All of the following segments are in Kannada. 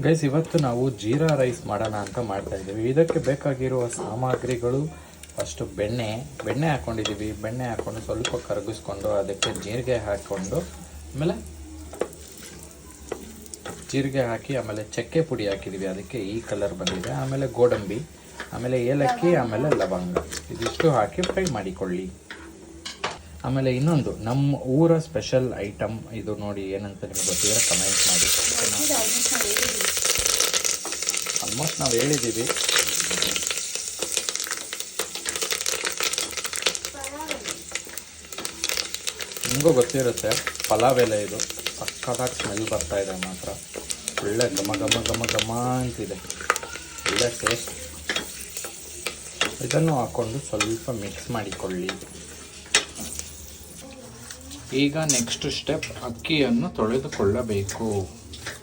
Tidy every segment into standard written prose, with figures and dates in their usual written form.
ಗೈಸ್, ಇವತ್ತು ನಾವು ಜೀರಾ ರೈಸ್ ಮಾಡೋಣ ಅಂತ ಮಾಡ್ತಾ ಇದ್ದೀವಿ. ಇದಕ್ಕೆ ಬೇಕಾಗಿರುವ ಸಾಮಗ್ರಿಗಳು, ಫಸ್ಟು ಬೆಣ್ಣೆ ಹಾಕ್ಕೊಂಡಿದ್ದೀವಿ. ಬೆಣ್ಣೆ ಹಾಕ್ಕೊಂಡು ಸ್ವಲ್ಪ ಕರಗಿಸ್ಕೊಂಡು ಅದಕ್ಕೆ ಜೀರಿಗೆ ಹಾಕ್ಕೊಂಡು ಆಮೇಲೆ ಜೀರಿಗೆ ಹಾಕಿ ಆಮೇಲೆ ಚಕ್ಕೆ ಪುಡಿ ಹಾಕಿದ್ದೀವಿ. ಅದಕ್ಕೆ ಈ ಕಲರ್ ಬಂದಿದೆ. ಆಮೇಲೆ ಗೋಡಂಬಿ, ಆಮೇಲೆ ಏಲಕ್ಕಿ, ಆಮೇಲೆ ಲವಂಗ, ಇದಿಷ್ಟು ಹಾಕಿ ಫ್ರೈ ಮಾಡಿಕೊಳ್ಳಿ. ಆಮೇಲೆ ಇನ್ನೊಂದು ನಮ್ಮ ಊರ ಸ್ಪೆಷಲ್ ಐಟಮ್ ಇದು, ನೋಡಿ ಏನಂತ ನಿಮಗೆ ಗೊತ್ತಿದ್ರೆ ಕಮೆಂಟ್ ಮಾಡಿ. ಆಲ್ಮೋಸ್ಟ್ ನಾವು ಹೇಳಿದ್ದೀವಿ. ನಿಮಗೂ ಗೊತ್ತಿರುತ್ತೆ, ಪಲಾವ್ ಎಲೆ ಇದು. ಸಕ್ಕತ್ತಾಗಿ ಸ್ಮೆಲ್ ಬರ್ತಾ ಇದೆ ಮಾತ್ರ. ಒಳ್ಳೆ ಘಮ ಘಮ ಘಮ ಘಮ ಅಂತಿದೆ, ಒಳ್ಳೆ ಟೇಸ್ಟ್. ಇದನ್ನು ಹಾಕ್ಕೊಂಡು ಸ್ವಲ್ಪ ಮಿಕ್ಸ್ ಮಾಡಿಕೊಳ್ಳಿ. ಈಗ ನೆಕ್ಸ್ಟ್ ಸ್ಟೆಪ್, ಅಕ್ಕಿಯನ್ನು ತೊಳೆದುಕೊಳ್ಳಬೇಕು.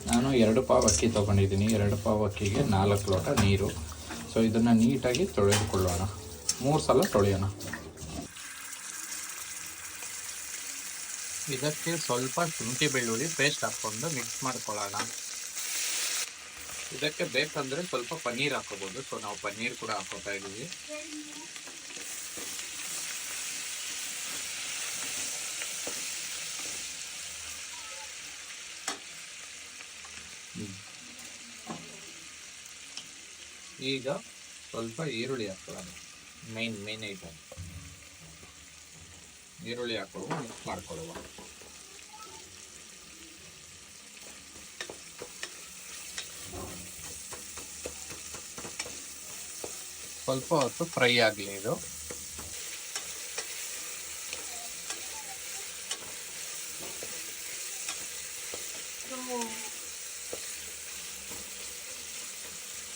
ನಾನು 2 ಪಾವ್ ಅಕ್ಕಿ ತೊಗೊಂಡಿದ್ದೀನಿ. 2 ಪಾವ್ ಅಕ್ಕಿಗೆ 4 ಲೋಟ ನೀರು. ಸೊ ಇದನ್ನು ನೀಟಾಗಿ ತೊಳೆದುಕೊಳ್ಳೋಣ. 3 ಸಲ ತೊಳೆಯೋಣ. ಇದಕ್ಕೆ ಸ್ವಲ್ಪ ಶುಂಠಿ ಬೆಳ್ಳುಳ್ಳಿ ಪೇಸ್ಟ್ ಹಾಕ್ಕೊಂಡು ಮಿಕ್ಸ್ ಮಾಡ್ಕೊಳ್ಳೋಣ. ಇದಕ್ಕೆ ಬೇಕಂದರೆ ಸ್ವಲ್ಪ ಪನ್ನೀರ್ ಹಾಕೋಬೋದು. ಸೊ ನಾವು ಪನ್ನೀರ್ ಕೂಡ ಹಾಕೋತಾ ಇದ್ದೀವಿ. ಈಗ ಸ್ವಲ್ಪ ಈರುಳ್ಳಿ ಹಾಕೊಳ್ಳೋಣ. ಮೇನ್ ಐಟಮ್ ಈರುಳ್ಳಿ ಹಾಕೊಳ್ಳುವ, ಮಿಕ್ಸ್ ಮಾಡ್ಕೊಳ್ಳುವ. ಸ್ವಲ್ಪ ಹೊತ್ತು ಫ್ರೈ ಆಗಲಿ ಇದು.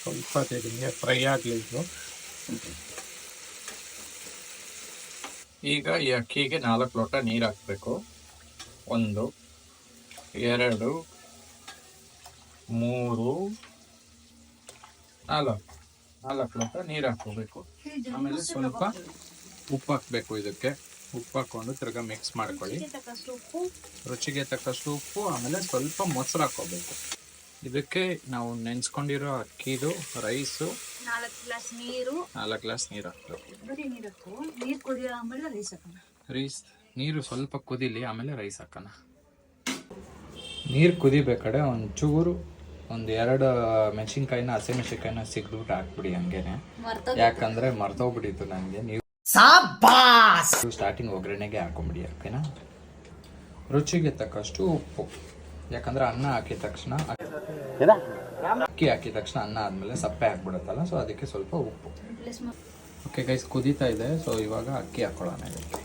ಸ್ವಲ್ಪ ತೆರಿಗೆ ಫ್ರೈ ಆಗಲಿ ಇದು. ಈಗ ಈ ಅಕ್ಕಿಗೆ 4 ಲೋಟ ನೀರು ಹಾಕಬೇಕು. 1 2 3 4 ಲೋಟ ನೀರು ಹಾಕೋಬೇಕು. ಆಮೇಲೆ ಸ್ವಲ್ಪ ಉಪ್ಪು ಹಾಕಬೇಕು. ಇದಕ್ಕೆ ಉಪ್ಪು ಹಾಕೊಂಡು ತಿರ್ಗಾ ಮಿಕ್ಸ್ ಮಾಡ್ಕೊಳ್ಳಿ. ರುಚಿಗೆ ತಕ್ಕಷ್ಟು ಉಪ್ಪು, ಆಮೇಲೆ ಸ್ವಲ್ಪ ಮೊಸರು ಹಾಕೋಬೇಕು. ಇದಕ್ಕೆ ನಾವು ನೆನೆಸ್ಕೊಂಡಿರೋ ಅಕ್ಕಿದು ರೈಸು 4 ಗ್ಲಾಸ್ ನೀರು ಹಾಕಬೇಕು. ನೀರು ಸ್ವಲ್ಪ ಕುದಿಲಿ, ಆಮೇಲೆ ರೈಸ್ ಹಾಕೋಣ. ನೀರು ಕುದಿಬೇಕಾದ್ರೆ ಒಂಚೂರು 1-2 ಮೆಣಸಿನ್ಕಾಯಿನ, ಹಸಿಮೆಣಸಿನ್ಕಾಯಿನ ಸಿಗ್ಬಿಟ್ಟು ಹಾಕ್ಬಿಡಿ ಹಂಗೇನೆ. ಯಾಕಂದ್ರೆ ಮರ್ತೋಗ್ಬಿಟ್ಟಿತ್ತು ನನಗೆ. ನೀವು ಸ್ಟಾರ್ಟಿಂಗ್ ಒಗ್ಗರಣೆಗೆ ಹಾಕೊಂಬಿಡಿ, ಓಕೆನಾ? ರುಚಿಗೆ ತಕ್ಕಷ್ಟು ಉಪ್ಪು. ಯಾಕಂದ್ರೆ ಅನ್ನ ಹಾಕಿದ ತಕ್ಷಣ, ಅಕ್ಕಿ ಹಾಕಿದ ತಕ್ಷಣ ಅನ್ನ ಆದ್ಮೇಲೆ ಸಪ್ಪೆ ಹಾಕ್ಬಿಡುತ್ತಲ್ಲ, ಸೊ ಅದಕ್ಕೆ ಸ್ವಲ್ಪ ಉಪ್ಪು. ಓಕೆ ಗೈಸ್, ಕುದೀತಾ ಇದೆ. ಸೊ ಇವಾಗ ಅಕ್ಕಿ ಹಾಕೊಳ್ಳೋಣ ಇದಕ್ಕೆ.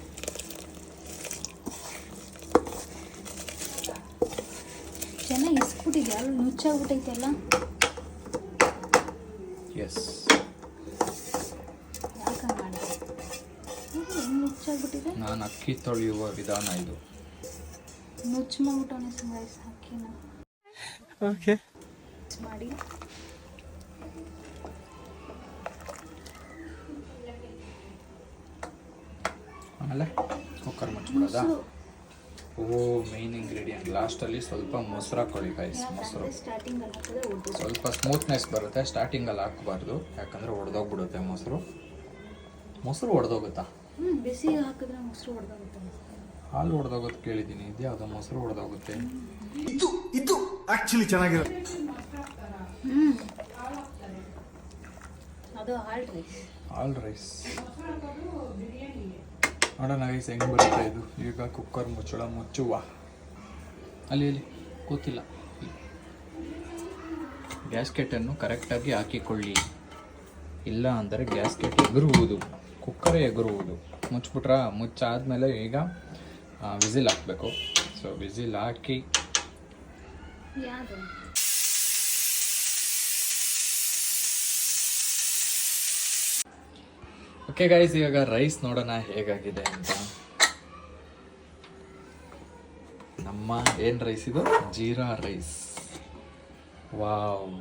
ಚೆನ್ನಾಗಿ ಇಸ್ಬಿಟ್ಟಿದೆ, ಅಲ್ಲಿ ನುಚ್ಚಾಗ್ಬಿಟ್ಟೈತೆಲ್ಲ. ಎಸ್, ನುಚ್ಚಾಗ್ಬಿಟ್ಟಿದೆ. ನಾನು ಅಕ್ಕಿ ತೊಳೆಯುವ ವಿಧಾನ ಇದು. ನುಚ್ಚು ಮಾಡ್ಬಿಟ್ಟು ರೈಸ್ ಹಾಕಿನ ಓಕೆ ಮಾಡಿ. ಆಮೇಲೆ ಕುಕ್ಕರ್ ಮುಚ್ಚಿಬಿಡೋದಾ? ಮೇನ್ ಇಂಗ್ರೀಡಿಯೆಂಟ್ ಲಾಸ್ಟಲ್ಲಿ ಸ್ವಲ್ಪ ಮೊಸರು ಹಾಕೊಳ್ಳಿ ಗೈಸ್. ಮೊಸರು ಸ್ವಲ್ಪ ಸ್ಮೂತ್ನೆಸ್ ಬರುತ್ತೆ. ಸ್ಟಾರ್ಟಿಂಗಲ್ಲಿ ಹಾಕಬಾರ್ದು, ಯಾಕಂದರೆ ಒಡೆದೋಗ್ಬಿಡುತ್ತೆ ಮೊಸರು ಒಡೆದೋಗುತ್ತಾ? ಬಿಸಿ ಹಾಕಿದ್ರೆ ಮೊಸರು ಒಡೆದೋಗುತ್ತೆ. ಹಾಲು ಒಡೆದೋಗುತ್ತೆ ಕೇಳಿದ್ದೀನಿ, ಇದ್ಯಾವುದೋ ಮೊಸರು ಒಡೆದೋಗುತ್ತೆ. ಇದು ಆಕ್ಚುಲಿ ಚೆನ್ನಾಗಿರುತ್ತೆ. ಅದು ಹಾಲ್ ರೈಸ್ ನೋಡೋಣ ಗೈಸ್ ಹೆಂಗೆ ಬರುತ್ತೆ ಇದು. ಈಗ ಕುಕ್ಕರ್ ಮುಚ್ಚುವ. ಅಲ್ಲಿ ಕೂತಿಲ್ಲ. ಗ್ಯಾಸ್ಕೆಟನ್ನು ಕರೆಕ್ಟಾಗಿ ಹಾಕಿಕೊಳ್ಳಿ, ಇಲ್ಲ ಅಂದರೆ ಗ್ಯಾಸ್ಕೆಟ್ ಎಗರುವುದು, ಕುಕ್ಕರೇ ಎಗರುವುದು. ಮುಚ್ಚಾದ್ಮೇಲೆ ಈಗ ವಿಸಿಲ್ ಹಾಕಬೇಕು. ಸೊ ವಿಸಿಲ್ ಹಾಕಿ ಓಕೆ ಗೈಸ್, ಇವಾಗ ರೈಸ್ ನೋಡೋಣ ಹೇಗಾಗಿದೆ ಅಂತ. ನಮ್ಮ ಏನು ರೈಸ್ ಇದು? ಜೀರಾ ರೈಸ್. ವಾವ್,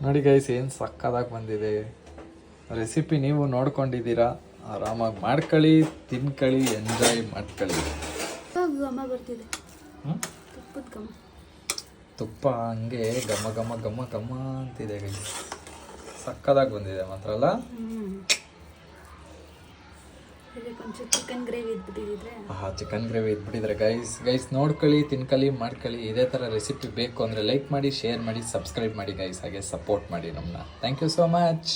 ನೋಡಿ ಗೈಸ್ ಏನು ಸಕ್ಕದಾಗಿ ಬಂದಿದೆ. ರೆಸಿಪಿ ನೀವು ನೋಡ್ಕೊಂಡಿದ್ದೀರಾ, ಆರಾಮಾಗಿ ಮಾಡ್ಕೊಳ್ಳಿ, ತಿನ್ಕೊಳ್ಳಿ, ಎಂಜಾಯ್ ಮಾಡ್ಕೊಳ್ಳಿ. ಘಮ ಬರ್ತಿದೆ, ತುಪ್ಪದ ಘಮ. ತುಪ್ಪ ಹಂಗೆ ಘಮ ಘಮ ಘಮ ಘಮ ಅಂತಿದೆ ಗೈಸ್. ಸಕ್ಕದಾಗಿ ಬಂದಿದೆ ಮಾತ್ರ ಅಲ್ಲ. ಒಂಚೂರು ಚಿಕನ್ ಗ್ರೇವಿ ಇದ್ಬಿಟ್ಟಿದ್ರೆ ಚಿಕನ್ ಗ್ರೇವಿ ಇದ್ಬಿಟ್ಟಿದ್ರೆ ಗೈಸ್ ನೋಡ್ಕೊಳ್ಳಿ, ತಿನ್ಕೊಳ್ಳಿ, ಮಾಡ್ಕೊಳ್ಳಿ. ಇದೇ ಥರ ರೆಸಿಪಿ ಬೇಕು ಅಂದರೆ ಲೈಕ್ ಮಾಡಿ, ಶೇರ್ ಮಾಡಿ, ಸಬ್ಸ್ಕ್ರೈಬ್ ಮಾಡಿ ಗೈಸ್. ಹಾಗೆ ಸಪೋರ್ಟ್ ಮಾಡಿ ನಮ್ಮನ್ನ. Thank you so much.